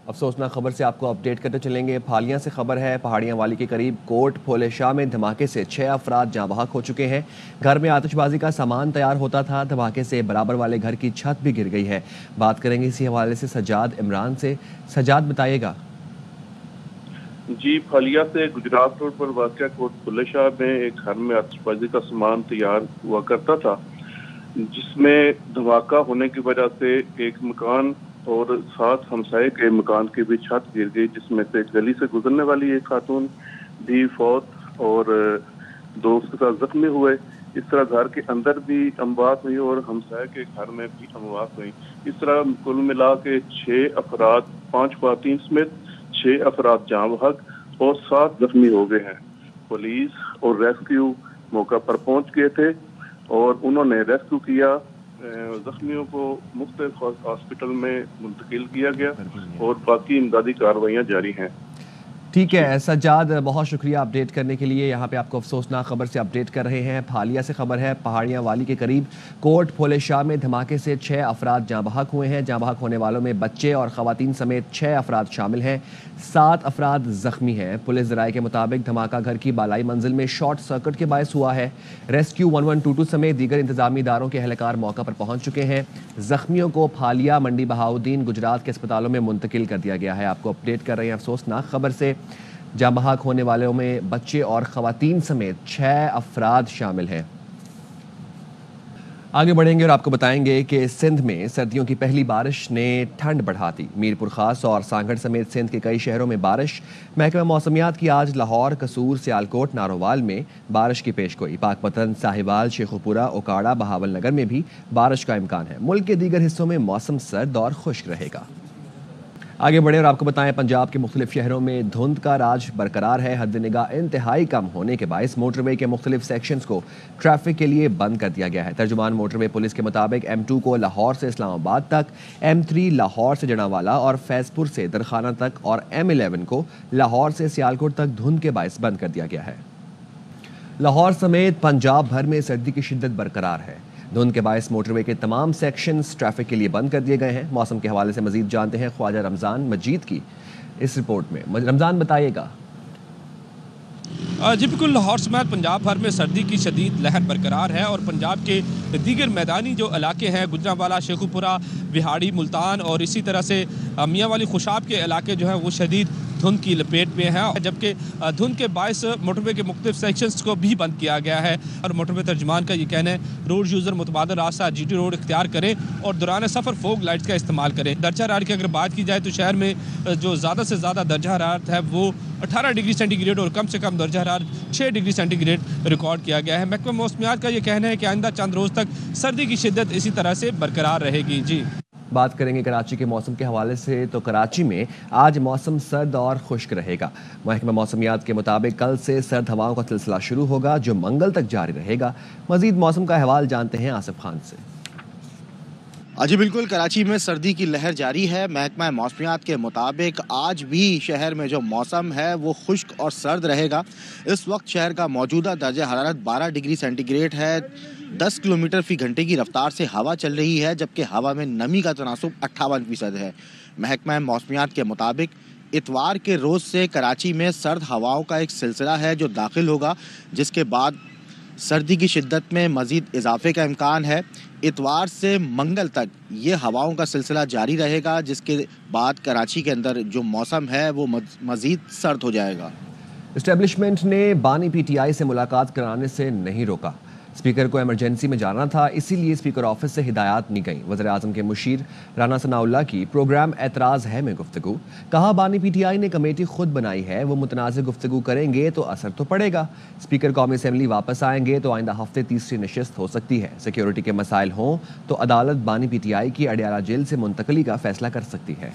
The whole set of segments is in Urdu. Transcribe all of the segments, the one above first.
افسوسناک خبر سے آپ کو اپڈیٹ کرتے چلیں گے۔ پھالیاں سے خبر ہے، پہاڑیاں والی کے قریب کوٹ پھولے شاہ میں دھماکے سے 6 افراد جاں بحق ہو چکے ہیں۔ گھر میں آتش بازی کا سامان تیار ہوتا تھا، دھماکے سے برابر والے گھر کی چھت بھی گر گئی ہے۔ بات کریں گے اسی حوالے سے سجاد عمران سے۔ سجاد بتائیے گا۔ جی، پھالیہ سے گجرات روڈ پر واقع کوٹ پھولے شاہ میں ایک گھر میں آتش بازی کا سامان تیار ہوا کرتا تھا، جس میں دھماکہ ہونے کی وجہ سے ایک مکان اور ساتھ ہمسائے کے مکان کی بھی چھت گر گئی، جس میں سے گلی سے گزرنے والی ایک خاتون بھی فوت اور 2 اس کے ساتھ زخمی ہوئے۔ اس طرح گھر کے اندر بھی اموات ہوئی اور ہمسائے کے گھر میں بھی اموات ہوئی۔ اس طرح کل ملا کے 6 افراد، 5 خواتین سمیت 6 افراد جاں بحق اور 7 زخمی ہو گئے ہیں۔ پولیس اور ریسکیو موقع پر پہنچ گئے تھے اور انہوں نے ریسکیو کیا، زخمیوں کو مختلف ہاسپٹل میں منتقل کیا گیا اور باقی امدادی کارروائیاں جاری ہیں۔ ٹھیک ہے سجاد، بہت شکریہ اپڈیٹ کرنے کے لیے۔ یہاں پہ آپ کو افسوسناک خبر سے اپڈیٹ کر رہے ہیں۔ پھالیہ سے خبر ہے، پہاڑیاں والی کے قریب کوٹ پھولے شاہ میں دھماکے سے 6 افراد جاں بحق ہوئے ہیں۔ جاں بحق ہونے والوں میں بچے اور خواتین سمیت 6 افراد شامل ہیں، 7 افراد زخمی ہیں۔ پولیس ذرائع کے مطابق دھماکہ گھر کی بالائی منزل میں شارٹ سرکٹ کے باعث ہوا ہے۔ ریسکیو 1122 سمیت دیگر انتظامی اداروں کے اہلکار موقع پر پہنچ چکے ہیں۔ زخمیوں کو پھالیہ، منڈی بہاؤدین، گجرات کے اسپتالوں میں منتقل کر دیا گیا ہے۔ آپ کو اپڈیٹ کر رہے ہیں افسوسناک خبر سے۔ جاں بحق ہونے والوں میں بچے اور خواتین سمیت 6 افراد شامل ہیں۔ آگے بڑھیں گے اور آپ کو بتائیں گے کہ سندھ میں سردیوں کی پہلی بارش نے ٹھنڈ بڑھا دی۔ میرپور خاص اور سانگھڑ سمیت سندھ کے کئی شہروں میں بارش۔ محکمہ موسمیات کی آج لاہور، قصور، سیالکوٹ، نارووال میں بارش کی پیش گوئی۔ پاک پتن، ساہیوال، شیخوپورہ، اوکاڑہ، بہاول نگر میں بھی بارش کا امکان ہے۔ ملک کے دیگر حصوں میں موسم سرد اور خشک رہے گا۔ آگے بڑھیں اور آپ کو بتائیں، پنجاب کے مختلف شہروں میں دھند کا راج برقرار ہے۔ حد نگاہ انتہائی کم ہونے کے باعث موٹر وے کے مختلف سیکشنز کو ٹریفک کے لیے بند کر دیا گیا ہے۔ ترجمان موٹر وے پولیس کے مطابق M2 کو لاہور سے اسلام آباد تک، M3 لاہور سے جناوالا اور فیض پور سے درخانہ تک اور M11 کو لاہور سے سیالکوٹ تک دھند کے باعث بند کر دیا گیا ہے۔ لاہور سمیت پنجاب بھر میں سردی کی شدت برقرار ہے۔ دھند کے باعث موٹر وے کے تمام سیکشنز ٹریفک کے لیے بند کر دیے گئے ہیں۔ موسم کے حوالے سے مزید جانتے ہیں خواجہ رمضان مجید کی اس رپورٹ میں۔ رمضان بتائیے گا۔ جی بالکل، لاہور سمیت پنجاب بھر میں سردی کی شدید لہر برقرار ہے اور پنجاب کے دیگر میدانی جو علاقے ہیں، گجرانوالہ، شیخوپورہ، بہاڑی، ملتان اور اسی طرح سے میاں والی خوشاب کے علاقے جو ہیں وہ شدید دھند کی لپیٹ میں ہیں، جبکہ دھند کے باعث موٹر وے کے مختلف سیکشنز کو بھی بند کیا گیا ہے۔ اور موٹر وے ترجمان کا یہ کہنا ہے روڈ یوزر متبادل راستہ GT روڈ اختیار کریں اور دوران سفر فوگ لائٹس کا استعمال کریں۔ درجہ حرارت کی اگر بات کی جائے تو شہر میں جو زیادہ سے زیادہ درجہ حرارت ہے وہ 18 ڈگری سینٹی گریڈ اور کم سے کم درجہ حرارت 6 ڈگری سینٹی گریڈ ریکارڈ کیا گیا ہے۔ محکمہ موسمیات کا یہ کہنا ہے کہ آئندہ چند روز تک سردی کی شدت اسی طرح سے برقرار رہے گی۔ جی بات کریں گے کراچی کے موسم کے حوالے سے، تو کراچی میں آج موسم سرد اور خشک رہے گا۔ محکمہ موسمیات کے مطابق کل سے سرد ہواؤں کا سلسلہ شروع ہوگا جو منگل تک جاری رہے گا۔ مزید موسم کا احوال جانتے ہیں آصف خان سے۔ جی بالکل، کراچی میں سردی کی لہر جاری ہے۔ محکمہ موسمیات کے مطابق آج بھی شہر میں جو موسم ہے وہ خشک اور سرد رہے گا۔ اس وقت شہر کا موجودہ درجہ حرارت 12 ڈگری سینٹی گریڈ ہے۔ 10 کلومیٹر فی گھنٹے کی رفتار سے ہوا چل رہی ہے، جبکہ ہوا میں نمی کا تناسب 58% ہے۔ محکمہ موسمیات کے مطابق اتوار کے روز سے کراچی میں سرد ہواؤں کا ایک سلسلہ ہے جو داخل ہوگا، جس کے بعد سردی کی شدت میں مزید اضافے کا امکان ہے۔ اتوار سے منگل تک یہ ہواؤں کا سلسلہ جاری رہے گا، جس کے بعد کراچی کے اندر جو موسم ہے وہ مزید سرد ہو جائے گا۔ اسٹیبلشمنٹ نے بانی PTI سے ملاقات کرانے سے نہیں روکا۔ اسپیکر کو ایمرجنسی میں جانا تھا، اسی لیے اسپیکر آفس سے ہدایات نہیں گئیں۔ وزیر اعظم کے مشیر رانا ثناء اللہ کی پروگرام اعتراض ہے میں گفتگو، کہا بانی PTI نے کمیٹی خود بنائی ہے، وہ متنازع گفتگو کریں گے تو اثر تو پڑے گا۔ اسپیکر قومی اسمبلی واپس آئیں گے تو آئندہ ہفتے تیسری نشست ہو سکتی ہے۔ سیکیورٹی کے مسائل ہوں تو عدالت بانی PTI کی اڈیالہ جیل سے منتقلی کا فیصلہ کر سکتی ہے۔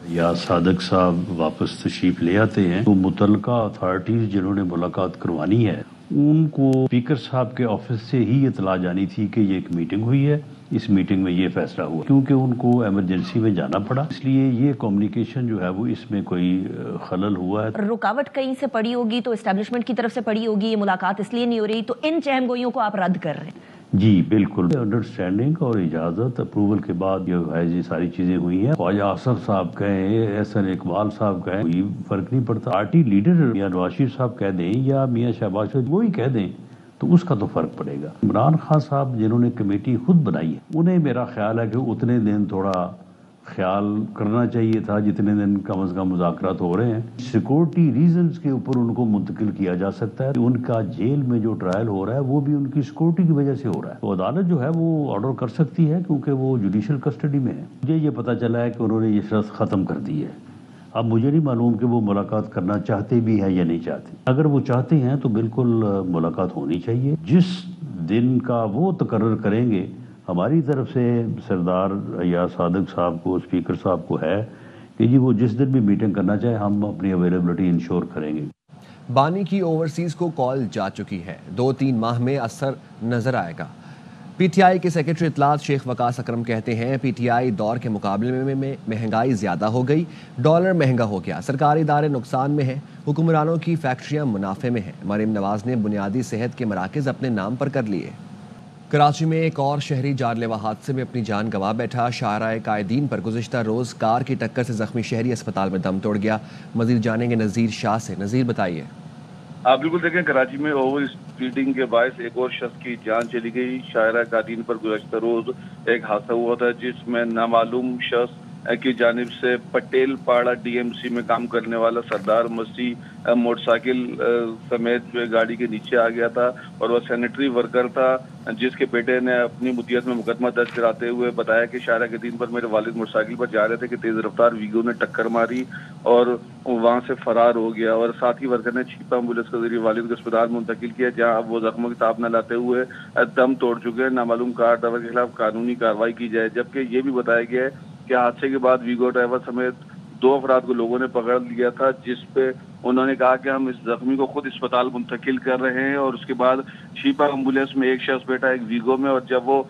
یا صادق صاحب واپس تشریف لے آتے ہیں تو متعلقہ اتھارٹیز جنہوں نے ملاقات کروانی ہے ان کو اسپیکر صاحب کے آفس سے ہی اطلاع جانی تھی کہ یہ ایک میٹنگ ہوئی ہے، اس میٹنگ میں یہ فیصلہ ہوا، کیونکہ ان کو ایمرجنسی میں جانا پڑا، اس لیے یہ کمیونیکیشن جو ہے وہ اس میں کوئی خلل ہوا ہے۔ رکاوٹ کہیں سے پڑی ہوگی تو اسٹیبلشمنٹ کی طرف سے پڑی ہوگی، یہ ملاقات اس لیے نہیں ہو رہی، تو ان چہم گوئیوں کو آپ رد کر رہے ہیں؟ جی بالکل، انڈرسٹینڈنگ اور اجازت اپروول کے بعد جو ہے یہ ساری چیزیں ہوئی ہیں. خواجہ آصف صاحب کہیں، احسن اقبال صاحب کہیں، کوئی فرق نہیں پڑتا. پارٹی لیڈر میاں نواز شریف صاحب کہہ دیں یا میاں شہباز شریف وہی کہہ دیں تو اس کا تو فرق پڑے گا. عمران خان صاحب جنہوں نے کمیٹی خود بنائی ہے، انہیں میرا خیال ہے کہ اتنے دن تھوڑا خیال کرنا چاہیے تھا جتنے دن کم از کم مذاکرات ہو رہے ہیں. سیکورٹی ریزنز کے اوپر ان کو منتقل کیا جا سکتا ہے. ان کا جیل میں جو ٹرائل ہو رہا ہے وہ بھی ان کی سیکورٹی کی وجہ سے ہو رہا ہے. تو عدالت جو ہے وہ آرڈر کر سکتی ہے کیونکہ وہ جوڈیشل کسٹڈی میں ہے. مجھے یہ پتہ چلا ہے کہ انہوں نے یہ شرط ختم کر دی ہے. اب مجھے نہیں معلوم کہ وہ ملاقات کرنا چاہتے بھی ہیں یا نہیں چاہتے. اگر وہ چاہتے ہیں تو بالکل ملاقات ہونی چاہیے. جس دن کا وہ تقرر کریں گے، ہماری طرف سے سردار ایاز صادق صاحب کو، اسپیکر صاحب کو ہے کہ جی وہ جس دن بھی میٹنگ کرنا چاہے ہم اپنی اویلیبلٹی انشور کریں گے. بانی کی اوورسیز کو کال جا چکی ہے، 2-3 ماہ میں اثر نظر آئے گا. پی ٹی آئی کے سیکرٹری اطلاعات شیخ وقاص اکرم کہتے ہیں پی ٹی آئی دور کے مقابلے میں مہنگائی زیادہ ہو گئی، ڈالر مہنگا ہو گیا، سرکاری ادارے نقصان میں ہیں، حکمرانوں کی فیکٹریاں منافع میں ہیں. مریم نواز نے بنیادی صحت کے مراکز اپنے نام پر کر لیے. کراچی میں ایک اور شہری جان لیوا حادثے میں اپنی جان گنوا بیٹھا. شاہراہ قائدین پر گزشتہ روز کار کی ٹکر سے زخمی شہری اسپتال میں دم توڑ گیا. مزید جانیں گے نذیر شاہ سے. نذیر بتائیے. آپ بالکل دیکھیں، کراچی میں اوور اسپیڈنگ کے باعث ایک اور شخص کی جان چلی گئی. شاہراہ قائدین پر گزشتہ روز ایک حادثہ ہوا تھا جس میں نامعلوم شخص کی جانب سے Patel Pada D M C میں کام کرنے والا سردار مسیح موٹر سائیکل سمیت جو گاڑی کے نیچے آ گیا تھا اور وہ سینیٹری ورکر تھا جس کے بیٹے نے اپنی مدیت میں مقدمہ درج کراتے ہوئے بتایا کہ شاہراہ قائدین پر میرے والد موٹر سائیکل پر جا رہے تھے کہ تیز رفتار ویگو نے ٹکر ماری اور وہاں سے فرار ہو گیا. اور ساتھ ہی ورکر نے چھیپا ایمبولینس کے ذریعے والد کو اسپتال منتقل کیا جہاں اب وہ زخموں کی تاب نہ لاتے ہوئے دم توڑ چکے ہیں. نامعلوم کار ڈرائیور کے خلاف قانونی کارروائی کی جائے. جبکہ یہ بھی بتایا گیا ہے کہ حادثے کے بعد ویگو ڈرائیور سمیت 2 افراد کو لوگوں نے پکڑ لیا تھا جس پہ انہوں نے کہا کہ ہم اس زخمی کو خود اسپتال منتقل کر رہے ہیں. اور اس کے بعد شیپا ایمبولینس میں ایک شخص بیٹھا ایک ویگو میں، اور جب وہ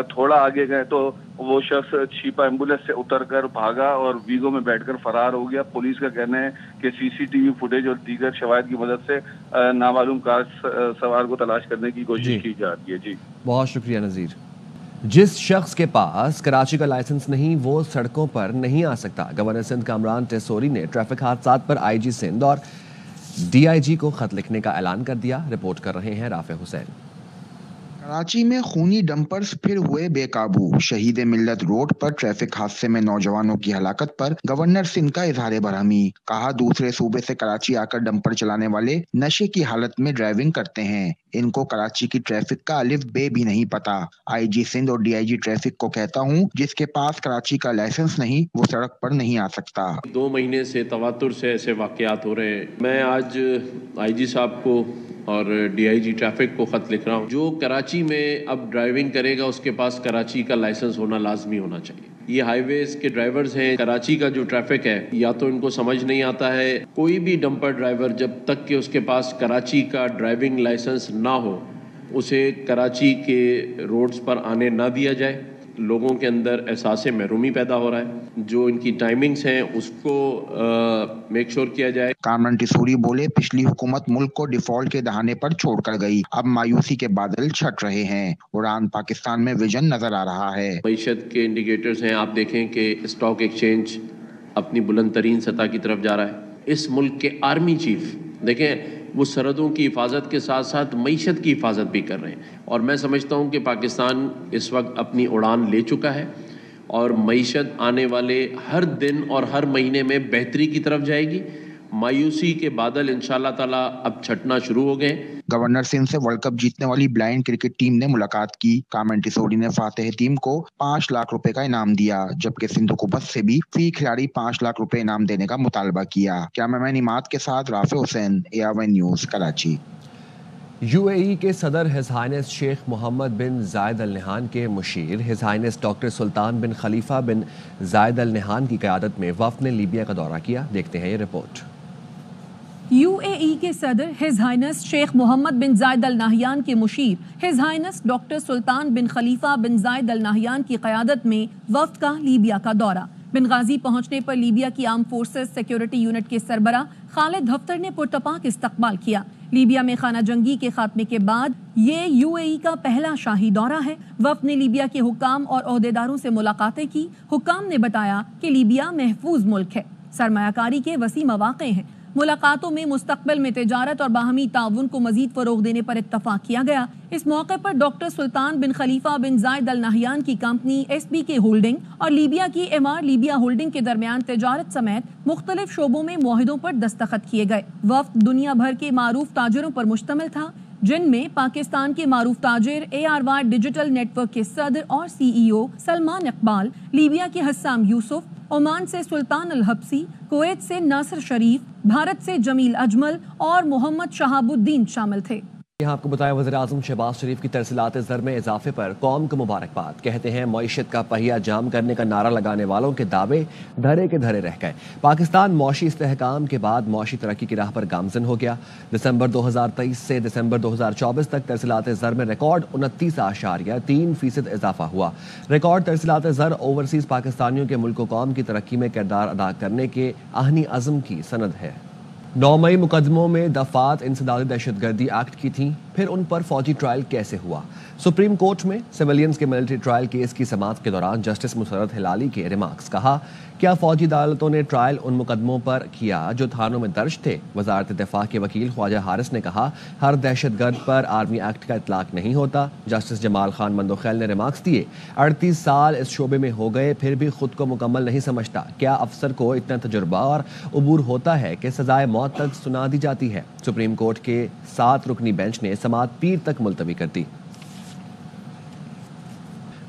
تھوڑا آگے گئے تو وہ شخص شیپا ایمبولینس سے اتر کر بھاگا اور ویگو میں بیٹھ کر فرار ہو گیا. پولیس کا کہنا ہے کہ سی سی ٹی وی فوٹیج اور دیگر شواہد کی مدد سے نامعلوم کار سوار کو تلاش کرنے کی کوشش کی جا رہی ہے. جی بہت شکریہ نذیر. جس شخص کے پاس کراچی کا لائسنس نہیں وہ سڑکوں پر نہیں آ سکتا. گورنر سندھ کامران ٹیسوری نے ٹریفک حادثات پر آئی جی سندھ اور ڈی آئی جی کو خط لکھنے کا اعلان کر دیا. رپورٹ کر رہے ہیں رافع حسین. کراچی میں خونی ڈمپرز پھر ہوئے بے قابو. شہید ملت روڈ پر ٹریفک حادثے میں نوجوانوں کی ہلاکت پر گورنر سندھ کا اظہار برہمی. کہا دوسرے صوبے سے کراچی آ کر ڈمپر چلانے والے نشے کی حالت میں ڈرائیونگ کرتے ہیں. ان کو کراچی کی ٹریفک کا الف بے بھی نہیں پتا. آئی جی سندھ اور ڈی آئی جی ٹریفک کو کہتا ہوں جس کے پاس کراچی کا لائسنس نہیں وہ سڑک پر نہیں آ سکتا. 2 مہینے سے تواتر سے ایسے واقعات ہو رہے ہیں. میں آج آئی جی صاحب کو اور ڈی آئی جی ٹریفک کو خط لکھ رہا ہوں. جو کراچی میں اب ڈرائیونگ کرے گا اس کے پاس کراچی کا لائسنس ہونا لازمی ہونا چاہیے. یہ ہائی ویز کے ڈرائیورز ہیں. کراچی کا جو ٹریفک ہے یا تو ان کو سمجھ نہیں آتا ہے. کوئی بھی ڈمپر ڈرائیور جب تک کہ اس کے پاس کراچی کا ڈرائیونگ لائسنس نہ ہو اسے کراچی کے روڈز پر آنے نہ دیا جائے. لوگوں کے اندر احساس محرومی پیدا ہو رہا ہے. جو ان کی ٹائمنگز ہیں اس کو میک شور کیا جائے. کامران ٹیسوری بولے پچھلی حکومت ملک کو ڈیفالٹ کے دہانے پر چھوڑ کر گئی. اب مایوسی کے بادل چھٹ رہے ہیں. اڑان پاکستان میں ویژن نظر آ رہا ہے. معیشت کے انڈیکیٹرز ہیں. آپ دیکھیں کہ اسٹاک ایکسچینج اپنی بلند ترین سطح کی طرف جا رہا ہے. اس ملک کے آرمی چیف دیکھیں وہ سرحدوں کی حفاظت کے ساتھ ساتھ معیشت کی حفاظت بھی کر رہے ہیں. اور میں سمجھتا ہوں کہ پاکستان اس وقت اپنی اڑان لے چکا ہے اور معیشت آنے والے ہر دن اور ہر مہینے میں بہتری کی طرف جائے گی. مایوسی کے بادل انشاءاللہ تعالیٰ اب چھٹنا شروع ہو گئے. گورنر سندھ سے ورلڈ کپ جیتنے والی بلائنڈ کرکٹ ٹیم نے ملاقات کی. کامران ٹیسوری نے فاتح ٹیم کو 5 لاکھ روپے کا انعام دیا جبکہ سندھ حکومت سے بھی فی کھلاڑی 5 لاکھ روپے انعام دینے کا مطالبہ کیا. کیمرامین اماد کے ساتھ رافع حسین، AR1 نیوز کراچی. یو اے ای کے صدر ہز ہائنس شیخ محمد بن زائد ال نہیان کے مشیر ہز ہائنس ڈاکٹر سلطان بن خلیفہ بن زائد ال نہیان کی قیادت میں وفد نے لیبیا کا دورہ کیا. دیکھتے ہیں یہ رپورٹ. یو اے ای کے صدر ہز ہائنس شیخ محمد بن زائد ال نہیان کے مشیر ہز ہائنس ڈاکٹر سلطان بن خلیفہ بن زائد ال نہیان کی قیادت میں وفد کا لیبیا کا دورہ. بنغازی پہنچنے پر لیبیا کی آرم فورسز سیکیورٹی یونٹ کے سربراہ خالد حفتر نے پرتپاک استقبال کیا۔ لیبیا میں خانہ جنگی کے خاتمے کے بعد یہ UAE کا پہلا شاہی دورہ ہے۔ وفد نے لیبیا کے حکام اور عہدیداروں سے ملاقاتیں کی۔ حکام نے بتایا کہ لیبیا محفوظ ملک ہے، سرمایہ کاری کے وسیع مواقع ہیں۔ ملاقاتوں میں مستقبل میں تجارت اور باہمی تعاون کو مزید فروغ دینے پر اتفاق کیا گیا۔ اس موقع پر ڈاکٹر سلطان بن خلیفہ بن زائد ال نہیان کی کمپنی SBK ہولڈنگ اور لیبیا کی MR لیبیا ہولڈنگ کے درمیان تجارت سمیت مختلف شعبوں میں معاہدوں پر دستخط کیے گئے۔ وفد دنیا بھر کے معروف تاجروں پر مشتمل تھا، جن میں پاکستان کے معروف تاجر ARY ڈیجیٹل نیٹ ورک کے صدر اور CEO سلمان اقبال، لیبیا کے حسام یوسف، عمان سے سلطان الحبسی، کویت سے ناصر شریف، بھارت سے جمیل اجمل اور محمد شہاب الدین شامل تھے۔ یہاں آپ کو بتایا وزیر اعظم شہباز شریف کی ترسیلات زر میں اضافے پر قوم کو مبارکباد۔ کہتے ہیں معیشت کا پہیہ جام کرنے کا نعرہ لگانے والوں کے دعوے دھرے کے دھرے رہ گئے۔ پاکستان معاشی استحکام کے بعد معاشی ترقی کی راہ پر گامزن ہو گیا۔ دسمبر 2023 سے دسمبر 2024 تک ترسیلات زر میں ریکارڈ 29.3% اضافہ ہوا۔ ریکارڈ ترسیلات زر اوورسیز پاکستانیوں کے ملک و قوم کی ترقی میں کردار ادا کرنے کے آہنی عزم کی سند ہے۔ 9 مئی مقدموں میں دفعات انسدادی دہشت گردی ایکٹ کی تھیں، پھر ان پر فوجی ٹرائل کیسے ہوا؟ سپریم کورٹ میں سویلینز کے ملٹری ٹرائل کیس کی سماعت کے دوران جسٹس مسرت ہلالی کے ریمارکس۔ کہا کیا فوجی عدالتوں نے ٹرائل ان مقدموں پر کیا جو تھانوں میں درج تھے؟ وزارت دفاع کے وکیل خواجہ حارث نے کہا ہر دہشت گرد پر آرمی ایکٹ کا اطلاق نہیں ہوتا۔ جسٹس جمال خان مندوخیل نے ریمارکس دیے 38 سال اس شعبے میں ہو گئے پھر بھی خود کو مکمل نہیں سمجھتا، کیا افسر کو اتنا تجربہ اور عبور ہوتا ہے کہ سزائے موت تک سنا دی جاتی ہے؟ سپریم کورٹ کے 7 رکنی بینچ نے سماعت پیر تک ملتوی کر دی۔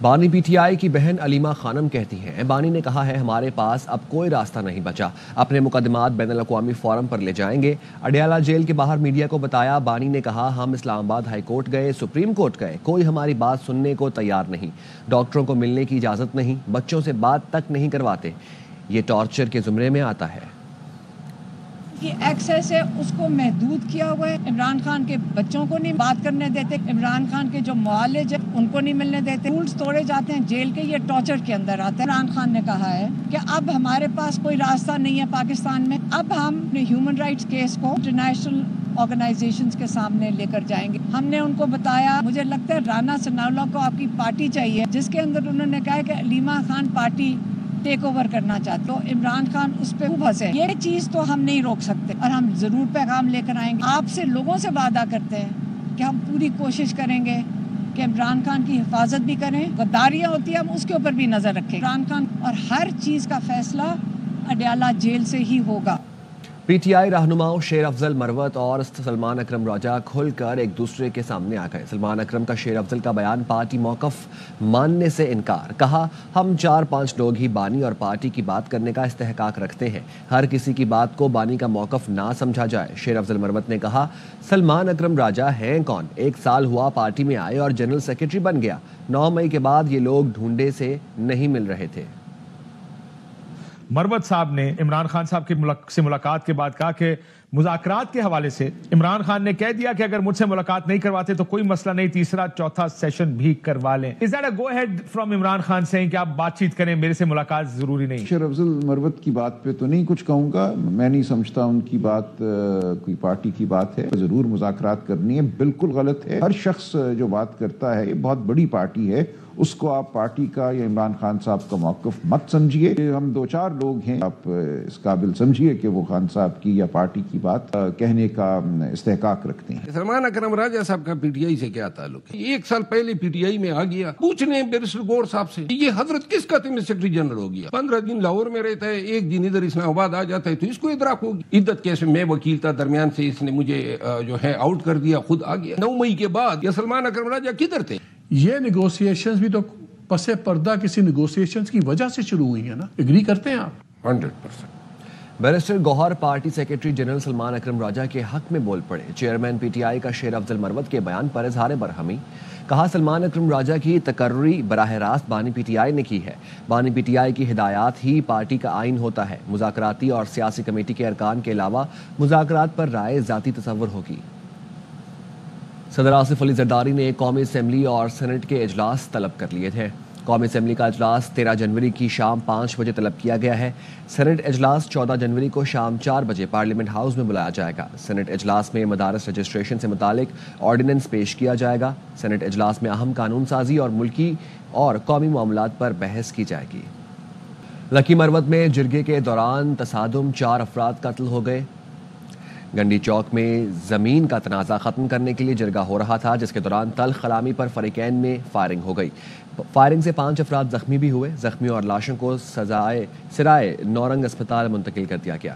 بانی PTI کی بہن علیمہ خانم کہتی ہیں بانی نے کہا ہے ہمارے پاس اب کوئی راستہ نہیں بچا، اپنے مقدمات بین الاقوامی فورم پر لے جائیں گے۔ اڈیالہ جیل کے باہر میڈیا کو بتایا بانی نے کہا ہم اسلام آباد ہائی کورٹ گئے، سپریم کورٹ گئے، کوئی ہماری بات سننے کو تیار نہیں، ڈاکٹروں کو ملنے کی اجازت نہیں، بچوں سے بات تک نہیں کرواتے، یہ ٹارچر کے زمرے میں آتا ہے۔ یہ ایکسیس ہے اس کو محدود کیا ہوا ہے۔ عمران خان کے بچوں کو نہیں بات کرنے دیتے، عمران خان کے جو معالج ہیں ان کو نہیں ملنے دیتے، رولز توڑے جاتے ہیں جیل کے، یہ ٹارچر کے اندر آتا ہے۔ عمران خان نے کہا ہے کہ اب ہمارے پاس کوئی راستہ نہیں ہے پاکستان میں، اب ہم اپنے ہیومن رائٹس کیس کو انٹرنیشنل آرگنائزیشنز کے سامنے لے کر جائیں گے۔ ہم نے ان کو بتایا، مجھے لگتا ہے رانا ثناءاللہ کو آپ کی پارٹی چاہیے جس کے اندر انہوں نے کہا کہ Alima Khan party take over کرنا چاہتے، تو عمران خان اس پہ خوب ہنسے۔ یہ چیز تو ہم نہیں روک سکتے اور ہم ضرور پیغام لے کر آئیں گے۔ آپ سے لوگوں سے وعدہ کرتے ہیں کہ ہم پوری کوشش کریں گے کہ عمران خان کی حفاظت بھی کریں، غداریاں ہوتی ہیں ہم اس کے اوپر بھی نظر رکھیں۔ عمران خان اور ہر چیز کا فیصلہ اڈیالہ جیل سے ہی ہوگا۔ PTI رہنماؤں شیر افضل مروت اور سلمان اکرم راجہ کھل کر ایک دوسرے کے سامنے آ گئے۔ سلمان اکرم کا شیر افضل کا بیان پارٹی موقف ماننے سے انکار، کہا ہم 4-5 لوگ ہی بانی اور پارٹی کی بات کرنے کا استحقاق رکھتے ہیں، ہر کسی کی بات کو بانی کا موقف نہ سمجھا جائے۔ شیر افضل مروت نے کہا سلمان اکرم راجہ ہیں کون؟ 1 سال ہوا پارٹی میں آئے اور جنرل سیکرٹری بن گیا، 9 مئی کے بعد یہ لوگ ڈھونڈے سے نہیں مل رہے تھے۔ مروت صاحب نے عمران خان صاحب سے ملاقات کے بعد کہا کہ مذاکرات کے حوالے سے عمران خان نے کہہ دیا کہ اگر مجھ سے ملاقات نہیں کرواتے تو کوئی مسئلہ نہیں، 3را 4تھا سیشن بھی کروا لیں۔ Is that a go ahead from Imran Khan saying کہ آپ بات چیت کریں، میرے سے ملاقات ضروری نہیں؟ شیر افضل مروت کی بات پہ تو نہیں کچھ کہوں گا، میں نہیں سمجھتا ان کی بات کوئی پارٹی کی بات ہے، ضرور مذاکرات کرنی ہے، بالکل غلط ہے۔ ہر شخص جو بات کرتا ہے، یہ بہت بڑی پارٹی ہے، اس کو آپ پارٹی کا یا عمران خان صاحب کا موقف مت سمجھیے۔ ہم 2-4 لوگ ہیں، آپ اس قابل سمجھیے کہ وہ خان صاحب کی یا پارٹی کی بات کہنے کا استحقاق رکھتے ہیں۔ سلمان اکرم راجہ صاحب کا PTI سے کیا تعلق ہے؟ 1 سال پہلے PTI میں آ گیا، پوچھنے بیرسٹر گور صاحب سے یہ حضرت کس کا تم سیکرٹری جنرل ہو گیا؟ 15 دن لاہور میں رہتا ہے، 1 دن ادھر اسلام آباد آ جاتا ہے، تو اس کو ادراک ہوگی۔ عدت کیس میں وکیل تھا، درمیان سے اس نے مجھے جو ہے آؤٹ کر دیا، خود آ گیا۔ 9 مئی کے بعد یہ سلمان اکرم راجہ کدھر تھے؟ یہ نیگوسیشنز بھی تو پس پردہ کسی نیگوسیشنز کی وجہ سے شروع ہوئی ہیں نا، اگری کرتے ہیں آپ؟ 100%۔ بیرسٹر گوہر پارٹی سیکرٹری جنرل سلمان اکرم راجہ کے حق میں بول پڑے۔ چیئرمین PTI کا شیر افضل مروت کے بیان پر اظہار برہمی، کہا سلمان اکرم راجہ کی تقرری براہ راست بانی PTI نے کی ہے، بانی PTI کی ہدایات ہی پارٹی کا آئین ہوتا ہے، مذاکراتی اور سیاسی کمیٹی کے ارکان کے علاوہ مذاکرات پر رائے ذاتی تصور ہوگی۔ صدر آصف علی زرداری نے قومی اسمبلی اور سینٹ کے اجلاس طلب کر لیے تھے۔ قومی اسمبلی کا اجلاس 13 جنوری کی شام 5 بجے طلب کیا گیا ہے۔ سینٹ اجلاس 14 جنوری کو شام 4 بجے پارلیمنٹ ہاؤس میں بلایا جائے گا۔ سینٹ اجلاس میں مدارس رجسٹریشن سے متعلق آرڈیننس پیش کیا جائے گا۔ سینٹ اجلاس میں اہم قانون سازی اور ملکی اور قومی معاملات پر بحث کی جائے گی۔ لکی مروت میں جرگے کے دوران تصادم 4 افراد قتل ہو گئے۔ گنڈی چوک میں زمین کا تنازع ختم کرنے کے لیے جرگہ ہو رہا تھا، جس کے دوران تلخ کلامی پر فریقین میں فائرنگ ہو گئی۔ فائرنگ سے 5 افراد زخمی بھی ہوئے۔ زخمیوں اور لاشوں کو سرائے نورنگ اسپتال منتقل کر دیا گیا۔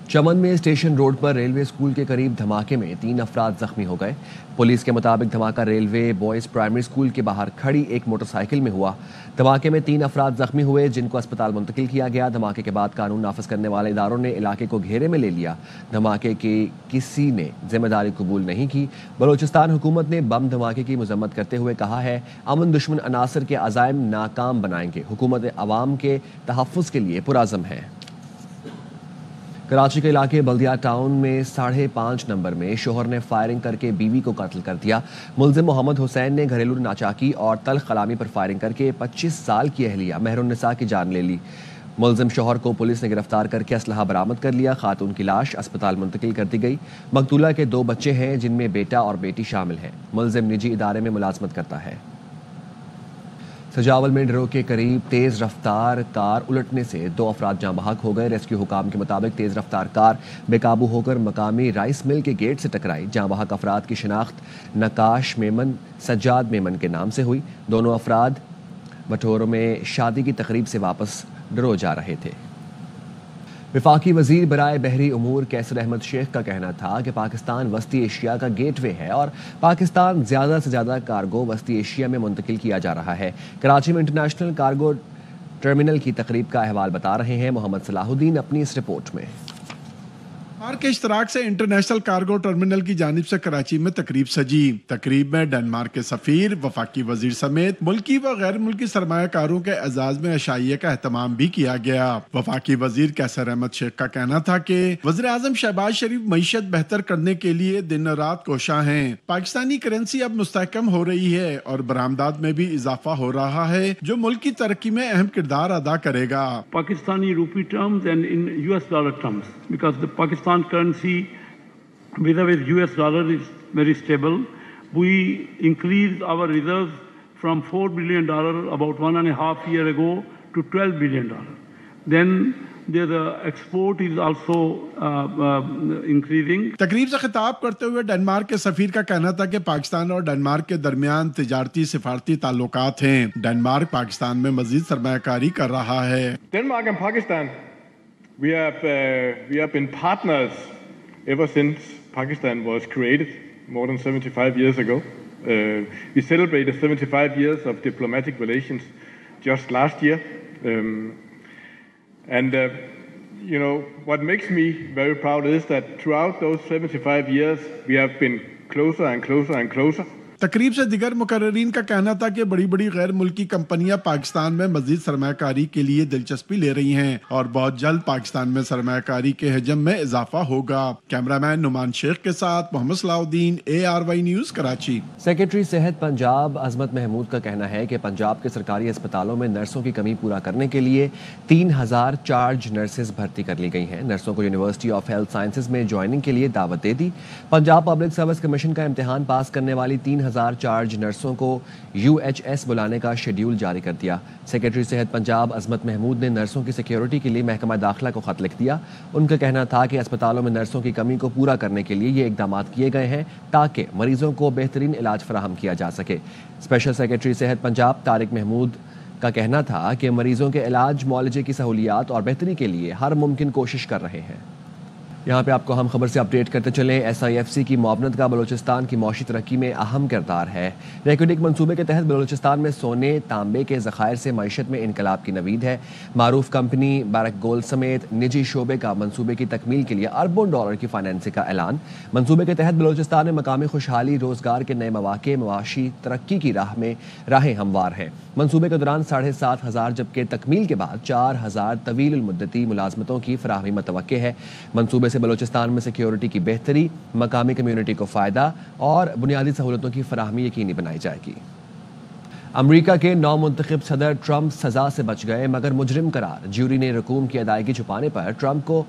چمن میں اسٹیشن روڈ پر ریلوے اسکول کے قریب دھماکے میں 3 افراد زخمی ہو گئے۔ پولیس کے مطابق دھماکہ ریلوے بوائز پرائمری اسکول کے باہر کھڑی ایک موٹر سائیکل میں ہوا۔ دھماکے میں 3 افراد زخمی ہوئے، جن کو اسپتال منتقل کیا گیا۔ دھماکے کے بعد قانون نافذ کرنے والے اداروں نے علاقے کو گھیرے میں لے لیا۔ دھماکے کی کسی نے ذمہ داری قبول نہیں کی۔ بلوچستان حکومت نے بم دھماکے کی مذمت کرتے ہوئے کہا ہے، امن دشمن عناصر کے عزائم ناکام بنائیں گے۔ حکومت عوام کے تحفظ کے لیے پرعزم ہے۔ کراچی کے علاقے بلدیہ ٹاؤن میں 5.5 نمبر میں شوہر نے فائرنگ کر کے بیوی کو قتل کر دیا۔ ملزم محمد حسین نے گھریلو ناچاکی اور تلخ کلامی پر فائرنگ کر کے 25 سال کی اہلیہ مہر النساء کی جان لے لی۔ ملزم شوہر کو پولیس نے گرفتار کر کے اسلحہ برآمد کر لیا۔ خاتون کی لاش اسپتال منتقل کر دی گئی۔ مقتولہ کے 2 بچے ہیں، جن میں بیٹا اور بیٹی شامل ہیں۔ ملزم نجی ادارے میں ملازمت کرتا ہے۔ سجاول میں ڈرو کے قریب تیز رفتار کار الٹنے سے 2 افراد جاں بحق ہو گئے۔ ریسکیو حکام کے مطابق تیز رفتار کار بے قابو ہو کر مقامی رائس مل کے گیٹ سے ٹکرائی۔ جاں بحق افراد کی شناخت نقاش میمن، سجاد میمن کے نام سے ہوئی۔ دونوں افراد بٹورو میں شادی کی تقریب سے واپس ڈرو جا رہے تھے۔ وفاقی وزیر برائے بحری امور کیسر احمد شیخ کا کہنا تھا کہ پاکستان وسطی ایشیا کا گیٹ وے ہے اور پاکستان زیادہ سے زیادہ کارگو وسطی ایشیا میں منتقل کیا جا رہا ہے۔ کراچی میں انٹرنیشنل کارگو ٹرمینل کی تقریب کا احوال بتا رہے ہیں محمد صلاح الدین اپنی اس رپورٹ میں۔ کے اشتراک سے انٹرنیشنل کارگو ٹرمینل کی جانب سے کراچی میں تقریب سجی۔ تقریب میں ڈنمارک کے سفیر، وفاقی وزیر سمیت ملکی و غیر ملکی سرمایہ کاروں کے اعزاز میں عشائیے کا اہتمام بھی کیا گیا۔ وفاقی وزیر کیسر احمد شیخ کا کہنا تھا کہ وزیر اعظم شہباز شریف معیشت بہتر کرنے کے لیے دن رات کوشاں ہیں۔ پاکستانی کرنسی اب مستحکم ہو رہی ہے اور برآمدات میں بھی اضافہ ہو رہا ہے، جو ملک کی ترقی میں اہم کردار ادا کرے گا۔ Pakistani rupee terms and in US dollar terms, because the Pakistan currency vis-a-vis US dollar is very stable. We increased our reserves from $4 billion about 1.5 years ago to $12 billion. Then the export is also increasing. تقریب سے خطاب کرتے ہوئے ڈنمارک کے سفیر کا کہنا تھا کہ پاکستان اور ڈنمارک کے درمیان تجارتی سفارتی تعلقات ہیں۔ ڈنمارک پاکستان میں مزید سرمایہ کاری کر رہا ہے۔ Denmark and Pakistan, we have been partners ever since Pakistan was created more than 75 years ago. We celebrated 75 years of diplomatic relations just last year. What makes me very proud is that throughout those 75 years, we have been closer and closer and closer. تقریب سے دیگر مقررین کا کہنا تھا کہ بڑی بڑی غیر ملکی کمپنیاں پاکستان میں مزید سرمایہ کاری کے لیے دلچسپی لے رہی ہیں اور بہت جلد پاکستان میں سرمایہ کاری کے حجم میں اضافہ ہوگا۔ کیمرہ مین نعمان شیخ کے ساتھ محمد صلاح الدین، ARY نیوز کراچی۔ سیکرٹری صحت پنجاب عظمت محمود کا کہنا ہے کہ پنجاب کے سرکاری اسپتالوں میں نرسوں کی کمی پورا کرنے کے لیے 3000 چارج نرسز بھرتی کر لی گئی ہیں۔ نرسوں کو یونیورسٹی آف ہیلتھ سائنسز میں جوائننگ کے لیے دعوت دے دی۔ پنجاب پبلک سروس کمیشن کا امتحان پاس کرنے والی 3000 چارج نرسوں کو UHS بلانے کا شیڈیول جاری کر دیا۔ سیکرٹری صحت پنجاب عظمت محمود نے نرسوں کی سیکیورٹی کے لیے محکمہ داخلہ کو خط لکھ دیا۔ ان کا کہنا تھا کہ اسپتالوں میں نرسوں کی کمی کو پورا کرنے کے لیے یہ اقدامات کیے گئے ہیں تاکہ مریضوں کو بہترین علاج فراہم کیا جا سکے۔ اسپیشل سیکرٹری صحت پنجاب طارق محمود کا کہنا تھا کہ مریضوں کے علاج، معالجے کی سہولیات اور بہتری کے لیے ہر ممکن کوشش کر رہے ہیں۔ یہاں پہ آپ کو ہم خبر سے اپڈیٹ کرتے چلیں۔ SIFC کی معاونت کا بلوچستان کی معاشی ترقی میں اہم کردار ہے۔ ریکوڈک منصوبے کے تحت بلوچستان میں سونے، تانبے کے ذخائر سے معیشت میں انقلاب کی نوید ہے۔ معروف کمپنی بارک گولڈ سمیت نجی شعبے کا منصوبے کی تکمیل کے لیے اربوں ڈالر کی فائنانسنگ کا اعلان۔ منصوبے کے تحت بلوچستان میں مقامی خوشحالی، روزگار کے نئے مواقع، معاشی ترقی کی راہیں ہموار ہیں۔ منصوبے کے دوران 7500 جبکہ تکمیل کے بعد 4000 طویل المدتی ملازمتوں کی فراہمی متوقع ہے۔ منصوبے سے بلوچستان میں سیکیورٹی کی بہتری، مقامی کمیونٹی کو فائدہ اور بنیادی سہولتوں کی فراہمی یقینی بنائی جائے گی۔ امریکہ کے نو منتخب صدر ٹرمپ سزا سے بچ گئے مگر مجرم قرار، جیوری نے رقوم کی ادائیگی چھپانے پر ٹرمپ کو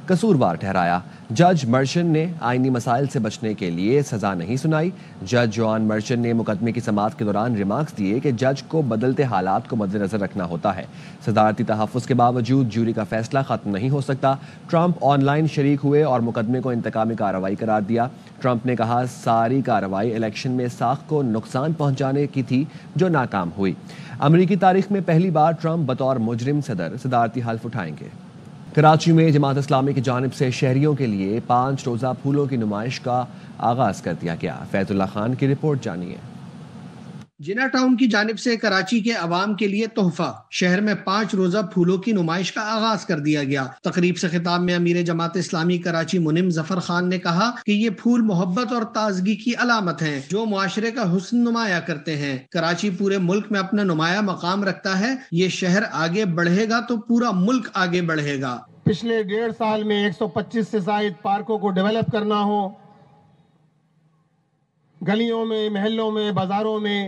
قصوروار ٹھہرایا۔ جج مرچن نے آئینی مسائل سے بچنے کے لیے سزا نہیں سنائی۔ جج جوان مرچن نے مقدمے کی سماعت کے دوران ریمارکس دیے کہ جج کو بدلتے حالات کو مد نظر رکھنا ہوتا ہے، صدارتی تحفظ کے باوجود جیوری کا فیصلہ ختم نہیں ہو سکتا۔ ٹرمپ آن لائن شریک ہوئے اور مقدمے کو انتقامی کارروائی قرار دیا۔ ٹرمپ نے کہا ساری کارروائی الیکشن میں ساکھ کو نقصان پہنچانے کی تھی جو ناکام ہوئی۔ امریکی تاریخ میں پہلی بار ٹرمپ بطور مجرم صدر صدارتی حلف اٹھائیں گے۔ کراچی میں جماعت اسلامی کی جانب سے شہریوں کے لیے 5 روزہ پھولوں کی نمائش کا آغاز کر دیا گیا۔ فیض اللہ خان کی رپورٹ جانیے۔ جناح ٹاؤن کی جانب سے کراچی کے عوام کے لیے تحفہ، شہر میں 5 روزہ پھولوں کی نمائش کا آغاز کر دیا گیا۔ تقریب سے خطاب میں امیر جماعت اسلامی کراچی منم ظفر خان نے کہا کہ یہ پھول محبت اور تازگی کی علامت ہیں جو معاشرے کا حسن نمایاں کرتے ہیں۔ کراچی پورے ملک میں اپنا نمایاں مقام رکھتا ہے، یہ شہر آگے بڑھے گا تو پورا ملک آگے بڑھے گا۔ پچھلے 1.5 سال میں 125 سے زائد پارکوں کو ڈیولپ کرنا ہو، گلیوں میں، محلوں میں، بازاروں میں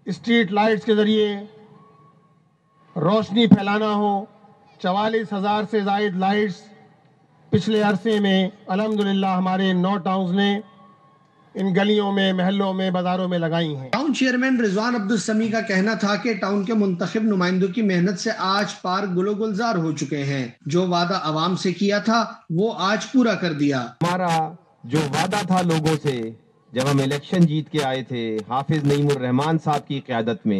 اسٹریٹ لائٹس کے ذریعے روشنی پھیلانا ہو، 44,000 سے زائد لائٹس پچھلے عرصے میں الحمدللہ ہمارے 9 ٹاؤنز نے ان گلیوں میں، محلوں میں، بازاروں میں لگائی ہیں۔ ٹاؤن چیئرمین رضوان عبدالسمیع کا کہنا تھا کہ ٹاؤن کے منتخب نمائندوں کی محنت سے آج پارک گل و گلزار ہو چکے ہیں۔ جو وعدہ عوام سے کیا تھا وہ آج پورا کر دیا۔ ہمارا جو وعدہ تھا لوگوں سے جب ہم الیکشن جیت کے آئے تھے حافظ نعیم الرحمان صاحب کی قیادت میں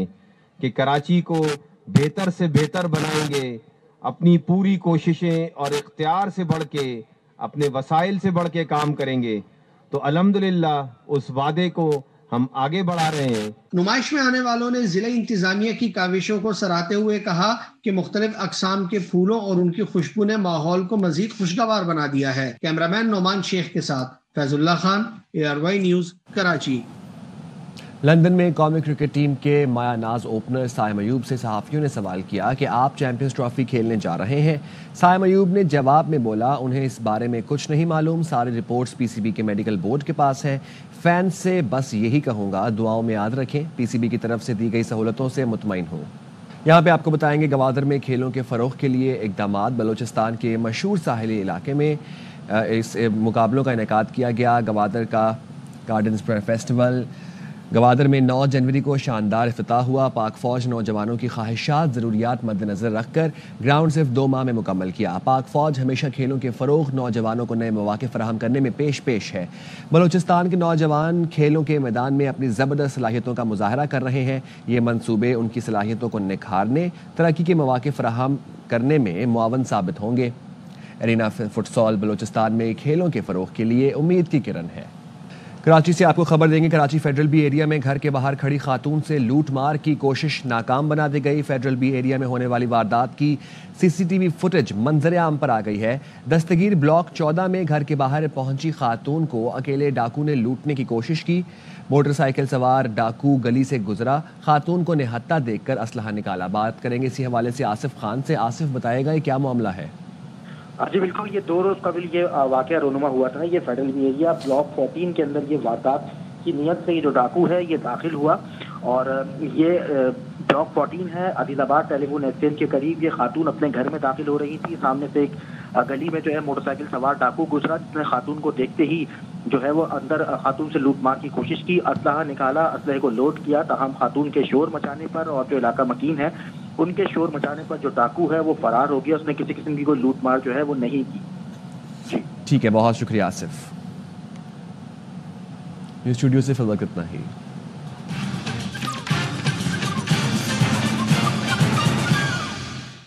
کہ کراچی کو بہتر سے بہتر بنائیں گے، اپنی پوری کوششیں اور اختیار سے بڑھ کے، اپنے وسائل سے بڑھ کے کام کریں گے، تو الحمدللہ اس وعدے کو ہم آگے بڑھا رہے ہیں۔ نمائش میں آنے والوں نے ضلع انتظامیہ کی کاوشوں کو سراہتے ہوئے کہا کہ مختلف اقسام کے پھولوں اور ان کی خوشبو نے ماحول کو مزید خوشگوار بنا دیا ہے۔ کیمرامین نعمان شیخ کے ساتھ Faizullah Khan, ARY news, Karachi. London میں قومی کرکٹ ٹیم کے مایہ ناز اوپنر سائم ایوب سے صحافیوں نے سوال کیا کہ آپ چیمپئنز ٹرافی کھیلنے جا رہے ہیں۔ سائم ایوب نے جواب میں بولا انہیں اس بارے میں کچھ نہیں معلوم، ساری رپورٹس PCB کے میڈیکل بورڈ کے پاس ہیں۔ فینس سے بس یہی کہوں گا دعاؤں میں یاد رکھیں، PCB کی طرف سے دی گئی سہولتوں سے مطمئن ہوں۔ یہاں پہ آپ کو بتائیں گے گوادر میں کھیلوں کے فروغ کے لیے اقدامات، بلوچستان کے مشہور ساحلی علاقے میں اس مقابلوں کا انعقاد کیا گیا۔ گوادر کا گارڈنز فیسٹیول گوادر میں 9 جنوری کو شاندار افتتاح ہوا۔ پاک فوج نوجوانوں کی خواہشات، ضروریات مد نظر رکھ کر گراؤنڈ صرف 2 ماہ میں مکمل کیا۔ پاک فوج ہمیشہ کھیلوں کے فروغ، نوجوانوں کو نئے مواقع فراہم کرنے میں پیش ہے۔ بلوچستان کے نوجوان کھیلوں کے میدان میں اپنی زبردست صلاحیتوں کا مظاہرہ کر رہے ہیں۔ یہ منصوبے ان کی صلاحیتوں کو نکھارنے، ترقی کے مواقع فراہم کرنے میں معاون ثابت ہوں گے۔ ارینا فٹسال بلوچستان میں کھیلوں کے فروغ کے لیے امید کی کرن ہے۔ کراچی سے آپ کو خبر دیں گے، کراچی فیڈرل بی ایریا میں گھر کے باہر کھڑی خاتون سے لوٹ مار کی کوشش ناکام بنا دی گئی۔ فیڈرل بی ایریا میں ہونے والی واردات کی CCTV فوٹیج منظر عام پر آ گئی ہے۔ دستگیر بلاک 14 میں گھر کے باہر پہنچی خاتون کو اکیلے ڈاکو نے لوٹنے کی کوشش کی۔ موٹر سائیکل سوار ڈاکو گلی سے گزرا، خاتون کو نہتہ دیکھ کر اسلحہ نکالا۔ بات کریں گے اسی حوالے سے آصف خان سے۔ آصف بتائے گا یہ کیا معاملہ ہے؟ جی بالکل، یہ 2 روز قبل یہ واقعہ رونما ہوا تھا۔ یہ فیڈرل بی ایریا بلاک 14 کے اندر یہ واردات کی نیت سے یہ جو ڈاکو ہے یہ داخل ہوا، اور یہ بلاک 14 ہے، عادل آباد ٹیلی فون ایکسچینج کے قریب یہ خاتون اپنے گھر میں داخل ہو رہی تھی۔ سامنے سے ایک گلی میں جو ہے موٹر سائیکل سوار ڈاکو گزرا، جس نے خاتون کو دیکھتے ہی جو ہے وہ اندر خاتون سے لوٹ مار کی کوشش کی، اسلحہ نکالا، اسلحے کو لوڈ کیا، تاہم خاتون کے شور مچانے پر اور جو علاقہ مکین ہے ان کے شور مچانے پر جو ڈاکو ہے وہ فرار ہو گیا۔ اس نے کسی قسم کی کوئی لوٹ مار جو ہے وہ نہیں کی۔ جی ٹھیک ہے، بہت شکریہ آصف۔ اسٹوڈیو سے فی الوقت اتنا ہی۔